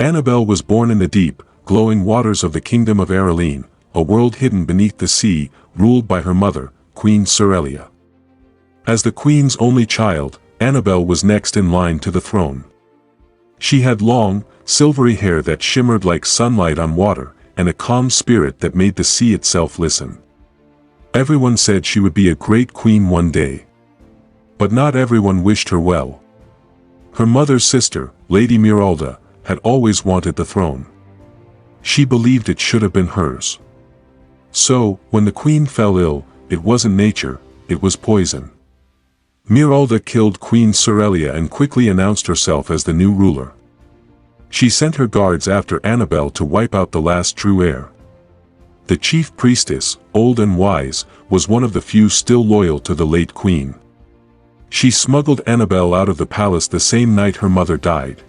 Annabelle was born in the deep, glowing waters of the kingdom of Arianna, a world hidden beneath the sea, ruled by her mother, Queen Sicz. As the queen's only child, Annabelle was next in line to the throne. She had long, silvery hair that shimmered like sunlight on water, and a calm spirit that made the sea itself listen. Everyone said she would be a great queen one day. But not everyone wished her well. Her mother's sister, Lady Mermaid, had always wanted the throne. She believed it should have been hers. So, when the queen fell ill, it wasn't nature, it was poison. Mermaid killed Queen Sicz and quickly announced herself as the new ruler. She sent her guards after Annabelle to wipe out the last true heir. The chief priestess, old and wise, was one of the few still loyal to the late queen. She smuggled Annabelle out of the palace the same night her mother died.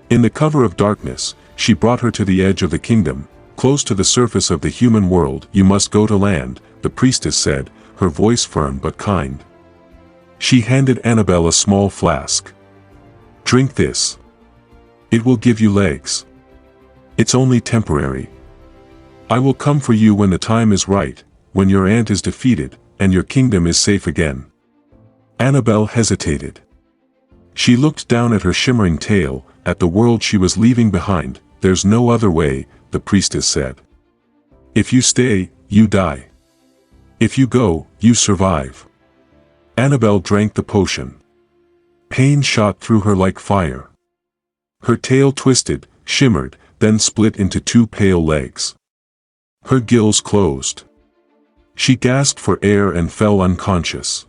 In the cover of darkness, she brought her to the edge of the kingdom, close to the surface of the human world. "You must go to land," the priestess said, her voice firm but kind. She handed Annabelle a small flask. "Drink this. It will give you legs. It's only temporary. I will come for you when the time is right, when your aunt is defeated, and your kingdom is safe again." Annabelle hesitated. She looked down at her shimmering tail, at the world she was leaving behind. "There's no other way," the priestess said. "If you stay, you die. If you go, you survive." Annabelle drank the potion. Pain shot through her like fire. Her tail twisted, shimmered, then split into two pale legs. Her gills closed. She gasped for air and fell unconscious.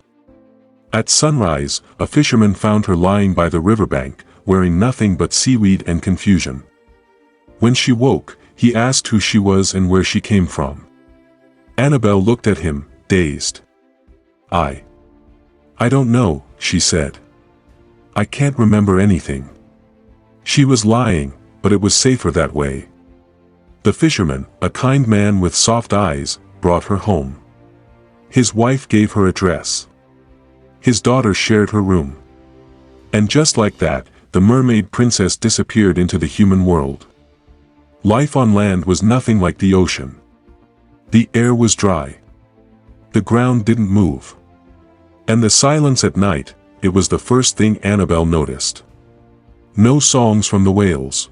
At sunrise, a fisherman found her lying by the riverbank, wearing nothing but seaweed and confusion. When she woke, he asked who she was and where she came from. Annabelle looked at him, dazed. I don't know," she said. "I can't remember anything." She was lying, but it was safer that way. The fisherman, a kind man with soft eyes, brought her home. His wife gave her a dress. His daughter shared her room. And just like that, the mermaid princess disappeared into the human world. Life on land was nothing like the ocean. The air was dry. The ground didn't move. And the silence at night, it was the first thing Annabelle noticed. No songs from the whales.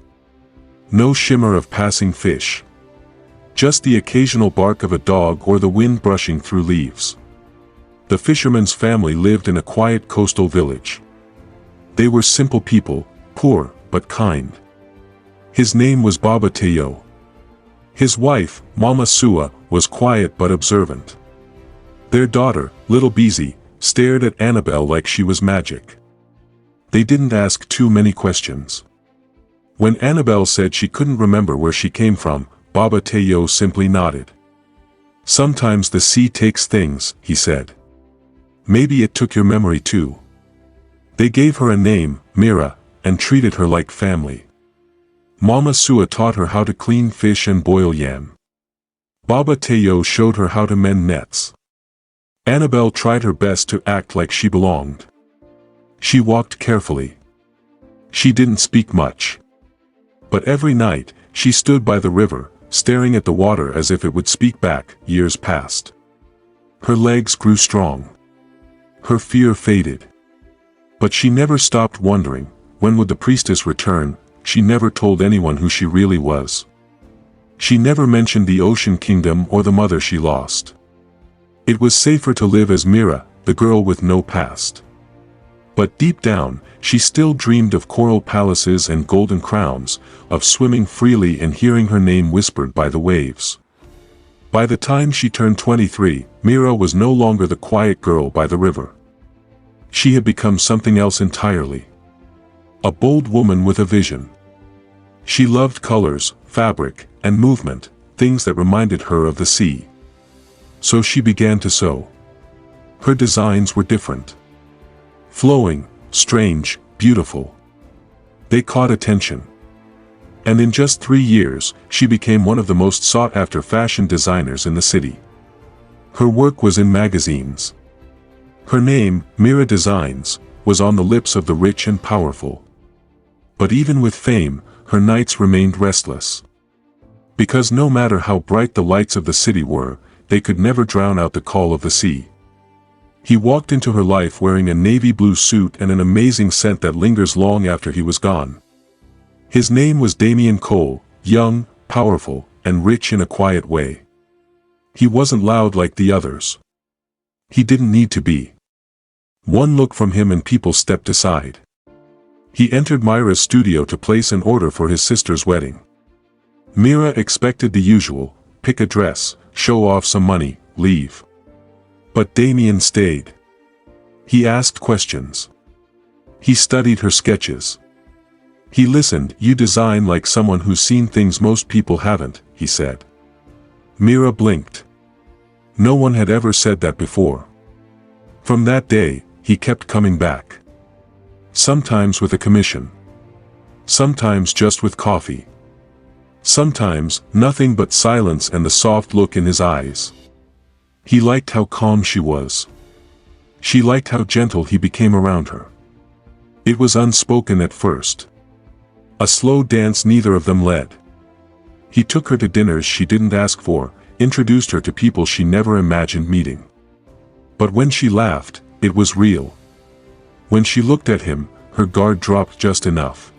No shimmer of passing fish. Just the occasional bark of a dog or the wind brushing through leaves. The fisherman's family lived in a quiet coastal village. They were simple people, poor, but kind. His name was Baba Teo. His wife, Mama Sua, was quiet but observant. Their daughter, Little Beezy, stared at Annabelle like she was magic. They didn't ask too many questions. When Annabelle said she couldn't remember where she came from, Baba Teo simply nodded. "Sometimes the sea takes things," he said. "Maybe it took your memory too." They gave her a name, Mira, and treated her like family. Mama Sua taught her how to clean fish and boil yam. Baba Teo showed her how to mend nets. Annabelle tried her best to act like she belonged. She walked carefully. She didn't speak much. But every night, she stood by the river, staring at the water as if it would speak back. Years passed. Her legs grew strong. Her fear faded. But she never stopped wondering, when would the priestess return? She never told anyone who she really was. She never mentioned the Ocean Kingdom or the mother she lost. It was safer to live as Mira, the girl with no past. But deep down, she still dreamed of coral palaces and golden crowns, of swimming freely and hearing her name whispered by the waves. By the time she turned 23, Mira was no longer the quiet girl by the river. She had become something else entirely. A bold woman with a vision. She loved colors, fabric, and movement, things that reminded her of the sea. So she began to sew. Her designs were different. Flowing, strange, beautiful. They caught attention. And in just 3 years, she became one of the most sought-after fashion designers in the city. Her work was in magazines. Her name, Mira Designs, was on the lips of the rich and powerful. But even with fame, her nights remained restless. Because no matter how bright the lights of the city were, they could never drown out the call of the sea. He walked into her life wearing a navy blue suit and an amazing scent that lingers long after he was gone. His name was Damien Cole, young, powerful, and rich in a quiet way. He wasn't loud like the others. He didn't need to be. One look from him and people stepped aside. He entered Myra's studio to place an order for his sister's wedding. Mira expected the usual: pick a dress, show off some money, leave. But Damien stayed. He asked questions. He studied her sketches. He listened. "You design like someone who's seen things most people haven't," he said. Mira blinked. No one had ever said that before. From that day, he kept coming back. Sometimes with a commission. Sometimes just with coffee. Sometimes, nothing but silence and the soft look in his eyes. He liked how calm she was. She liked how gentle he became around her. It was unspoken at first. A slow dance neither of them led. He took her to dinners she didn't ask for, introduced her to people she never imagined meeting. But when she laughed, it was real. When she looked at him, her guard dropped just enough.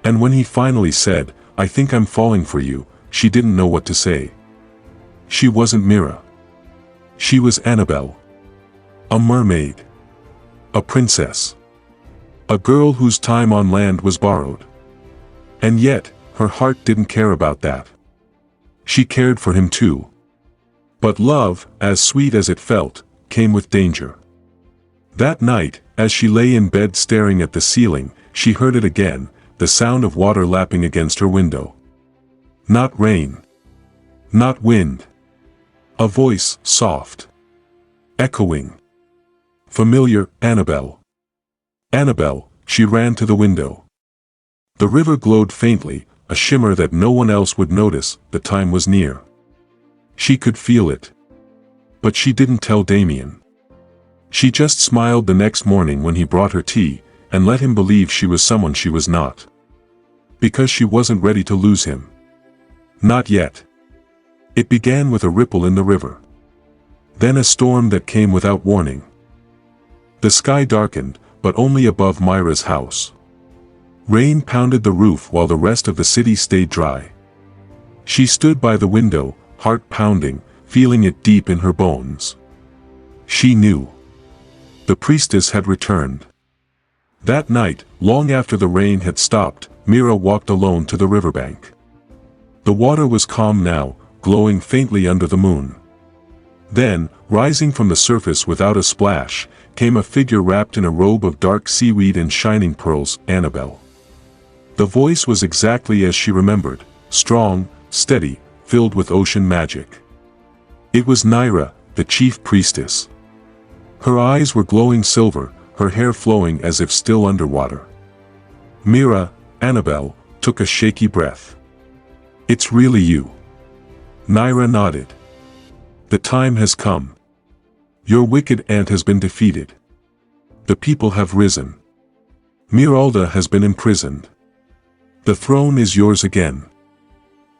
And when he finally said, "I think I'm falling for you," she didn't know what to say. She wasn't Mira. She was Annabelle. A mermaid. A princess. A girl whose time on land was borrowed. And yet, her heart didn't care about that. She cared for him too. But love, as sweet as it felt, came with danger. That night, as she lay in bed staring at the ceiling, she heard it again, the sound of water lapping against her window. Not rain. Not wind. A voice, soft. Echoing. Familiar: "Annabelle. Annabelle." She ran to the window. The river glowed faintly, a shimmer that no one else would notice. The time was near. She could feel it. But she didn't tell Damien. She just smiled the next morning when he brought her tea, and let him believe she was someone she was not. Because she wasn't ready to lose him. Not yet. It began with a ripple in the river. Then a storm that came without warning. The sky darkened, but only above Myra's house. Rain pounded the roof while the rest of the city stayed dry. She stood by the window, heart pounding, feeling it deep in her bones. She knew. The priestess had returned. That night, long after the rain had stopped, Mira walked alone to the riverbank. The water was calm now, glowing faintly under the moon. Then, rising from the surface without a splash, came a figure wrapped in a robe of dark seaweed and shining pearls: Annabelle. The voice was exactly as she remembered, strong, steady, filled with ocean magic. It was Nyra, the chief priestess. Her eyes were glowing silver, her hair flowing as if still underwater. Mira, Annabelle, took a shaky breath. "It's really you." Nyra nodded. "The time has come. Your wicked aunt has been defeated. The people have risen. Miralda has been imprisoned. The throne is yours again."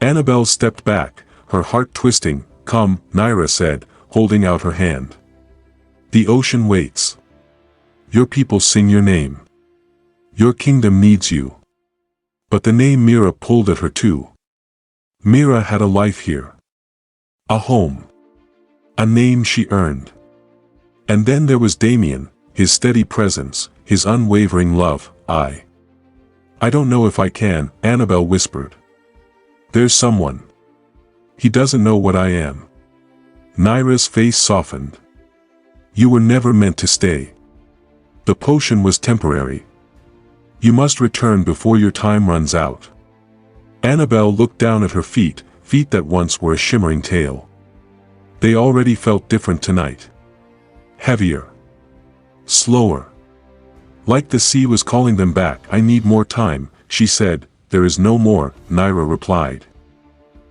Annabelle stepped back, her heart twisting. "Come," Nyra said, holding out her hand. "The ocean waits. Your people sing your name. Your kingdom needs you." But the name Mira pulled at her too. Mira had a life here. A home. A name she earned. And then there was Damien, his steady presence, his unwavering love. I don't know if I can," Annabelle whispered. "There's someone. He doesn't know what I am." Nyra's face softened. "You were never meant to stay. The potion was temporary. You must return before your time runs out." Annabelle looked down at her feet, feet that once were a shimmering tail. They already felt different tonight. Heavier. Slower. Like the sea was calling them back. "I need more time," she said. "There is no more," Nyra replied.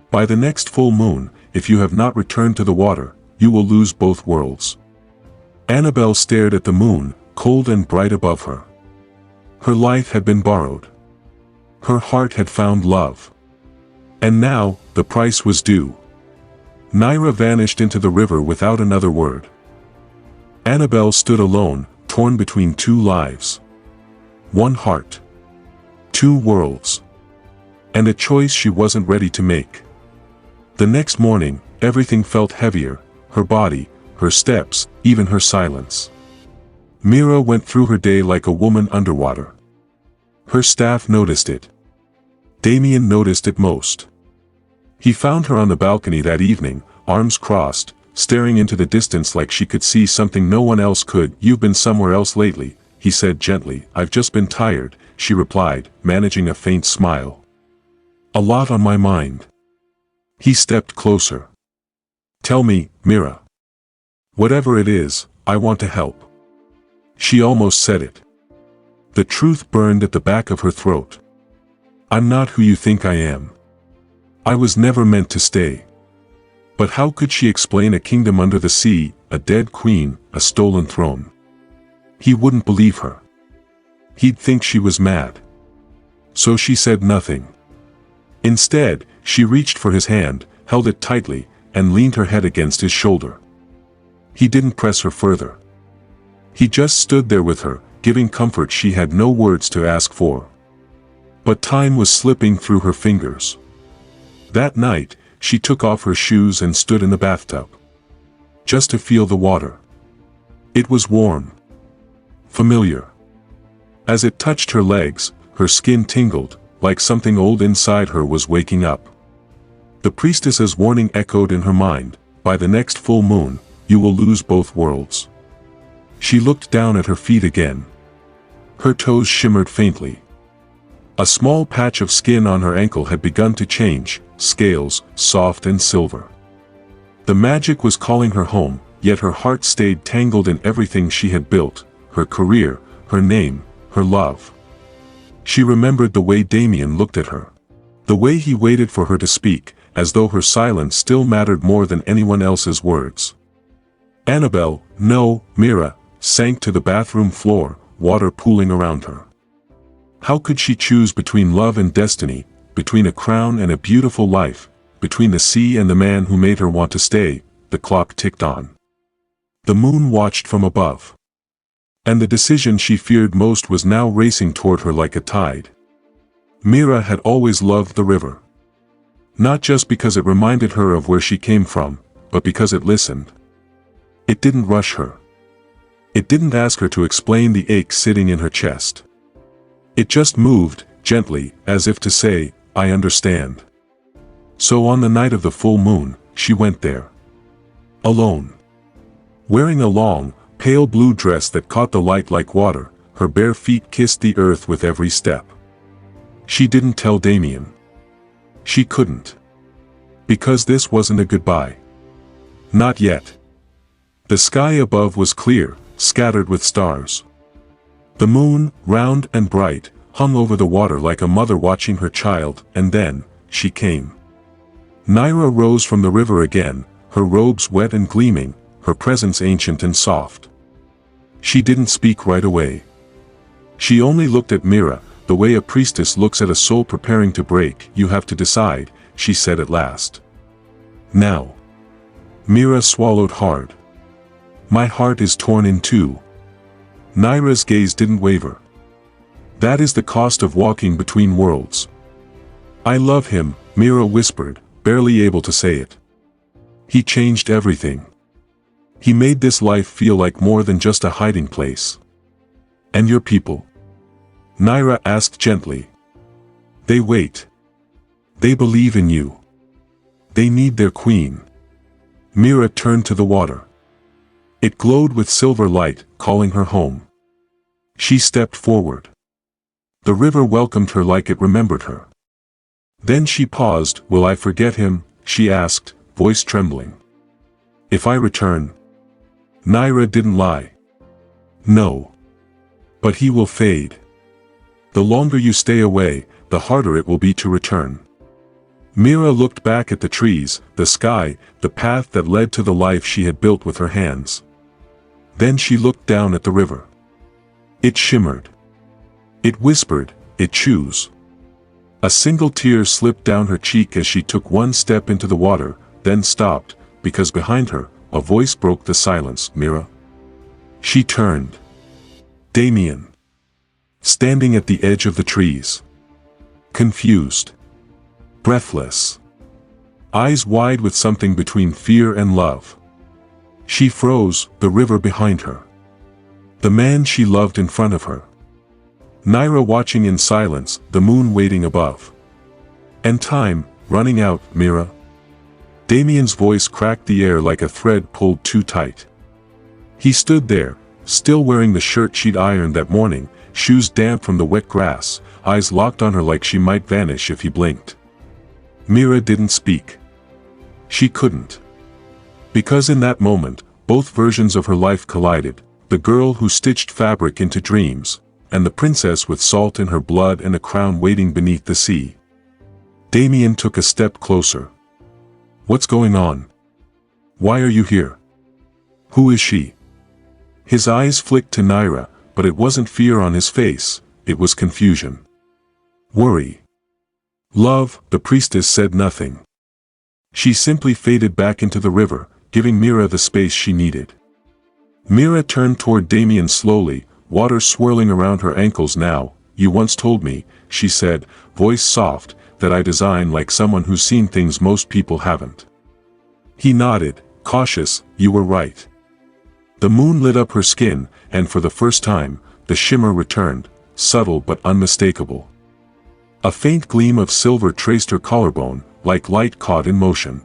"By the next full moon, if you have not returned to the water, you will lose both worlds." Annabelle stared at the moon, cold and bright above her. Her life had been borrowed. Her heart had found love. And now, the price was due. Nyra vanished into the river without another word. Annabelle stood alone, torn between two lives. One heart. Two worlds. And a choice she wasn't ready to make. The next morning, everything felt heavier, her body, her steps, even her silence. Mira went through her day like a woman underwater. Her staff noticed it. Damien noticed it most. He found her on the balcony that evening, arms crossed, staring into the distance like she could see something no one else could. "You've been somewhere else lately," he said gently. "I've just been tired," she replied, managing a faint smile. "A lot on my mind." He stepped closer. "Tell me, Mira. Whatever it is, I want to help." She almost said it. The truth burned at the back of her throat. "I'm not who you think I am. I was never meant to stay." But how could she explain a kingdom under the sea, a dead queen, a stolen throne? He wouldn't believe her. He'd think she was mad. So she said nothing. Instead, she reached for his hand, held it tightly, and leaned her head against his shoulder. He didn't press her further. He just stood there with her, giving comfort she had no words to ask for. But time was slipping through her fingers. That night, she took off her shoes and stood in the bathtub. Just to feel the water. It was warm. Familiar. As it touched her legs, her skin tingled, like something old inside her was waking up. The priestess's warning echoed in her mind, "By the next full moon, you will lose both worlds." She looked down at her feet again. Her toes shimmered faintly. A small patch of skin on her ankle had begun to change, scales, soft and silver. The magic was calling her home, yet her heart stayed tangled in everything she had built, her career, her name, her love. She remembered the way Damien looked at her. The way he waited for her to speak, as though her silence still mattered more than anyone else's words. Annabelle, no, Mira, sank to the bathroom floor, water pooling around her. How could she choose between love and destiny, between a crown and a beautiful life, between the sea and the man who made her want to stay? The clock ticked on. The moon watched from above. And the decision she feared most was now racing toward her like a tide. Mira had always loved the river. Not just because it reminded her of where she came from, but because it listened. It didn't rush her. It didn't ask her to explain the ache sitting in her chest. It just moved, gently, as if to say, "I understand." So on the night of the full moon, she went there. Alone. Wearing a long, pale blue dress that caught the light like water, her bare feet kissed the earth with every step. She didn't tell Damien. She couldn't. Because this wasn't a goodbye. Not yet. The sky above was clear, scattered with stars. The moon, round and bright, hung over the water like a mother watching her child, and then, she came. Nyra rose from the river again, her robes wet and gleaming, her presence ancient and soft. She didn't speak right away. She only looked at Mira, the way a priestess looks at a soul preparing to break. "You have to decide," she said at last. "Now." Mira swallowed hard. "My heart is torn in two." Nyra's gaze didn't waver. "That is the cost of walking between worlds." "I love him," Mira whispered, barely able to say it. "He changed everything. He made this life feel like more than just a hiding place." "And your people?" Nyra asked gently. "They wait. They believe in you. They need their queen." Mira turned to the water. It glowed with silver light, calling her home. She stepped forward. The river welcomed her like it remembered her. Then she paused. "Will I forget him?" she asked, voice trembling. "If I return?" Nyra didn't lie. "No. But he will fade. The longer you stay away, the harder it will be to return." Mira looked back at the trees, the sky, the path that led to the life she had built with her hands. Then she looked down at the river. It shimmered. It whispered, "It choose." A single tear slipped down her cheek as she took one step into the water, then stopped, because behind her, a voice broke the silence. "Mira." She turned. Damien. Standing at the edge of the trees. Confused. Breathless. Eyes wide with something between fear and love. She froze, the river behind her. The man she loved in front of her. Nyra watching in silence, the moon waiting above. And time, running out. "Mira." Damien's voice cracked the air like a thread pulled too tight. He stood there, still wearing the shirt she'd ironed that morning, shoes damp from the wet grass, eyes locked on her like she might vanish if he blinked. Mira didn't speak. She couldn't. Because in that moment, both versions of her life collided, the girl who stitched fabric into dreams, and the princess with salt in her blood and a crown waiting beneath the sea. Damien took a step closer. "What's going on? Why are you here? Who is she?" His eyes flicked to Nyra, but it wasn't fear on his face, it was confusion. Worry. Love. The priestess said nothing. She simply faded back into the river, giving Mira the space she needed. Mira turned toward Damien slowly, water swirling around her ankles now. "You once told me," she said, voice soft, "that I design like someone who's seen things most people haven't." He nodded, cautious. "You were right." The moon lit up her skin, and for the first time, the shimmer returned, subtle but unmistakable. A faint gleam of silver traced her collarbone, like light caught in motion.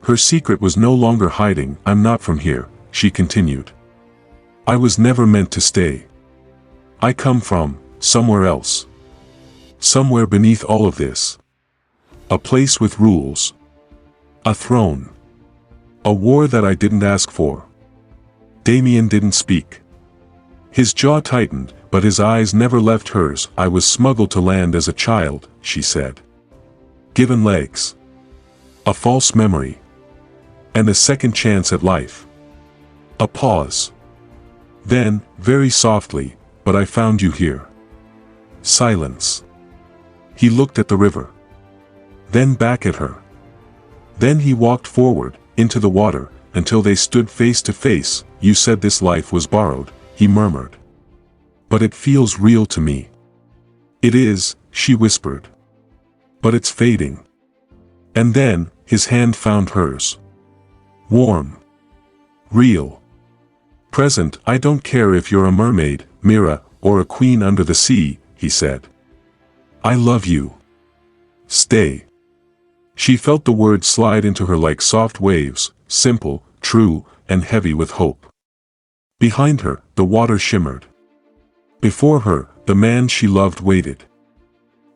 Her secret was no longer hiding. "I'm not from here," she continued. "I was never meant to stay. I come from somewhere else. Somewhere beneath all of this. A place with rules. A throne. A war that I didn't ask for." Damien didn't speak. His jaw tightened, but his eyes never left hers. "I was smuggled to land as a child," she said. "Given legs. A false memory. And a second chance at life." A pause. Then, very softly, "But I found you here." Silence. He looked at the river. Then back at her. Then he walked forward, into the water, until they stood face to face. "You said this life was borrowed," he murmured. "But it feels real to me." "It is," she whispered. "But it's fading." And then, his hand found hers. Warm. Real. Present. "I don't care if you're a mermaid, Mira, or a queen under the sea," he said. "I love you. Stay." She felt the words slide into her like soft waves, simple, true, and heavy with hope. Behind her, the water shimmered. Before her, the man she loved waited.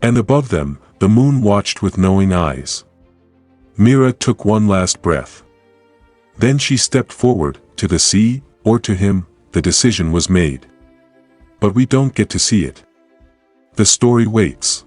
And above them, the moon watched with knowing eyes. Mira took one last breath. Then she stepped forward, to the sea, or to him. The decision was made. But we don't get to see it. The story waits.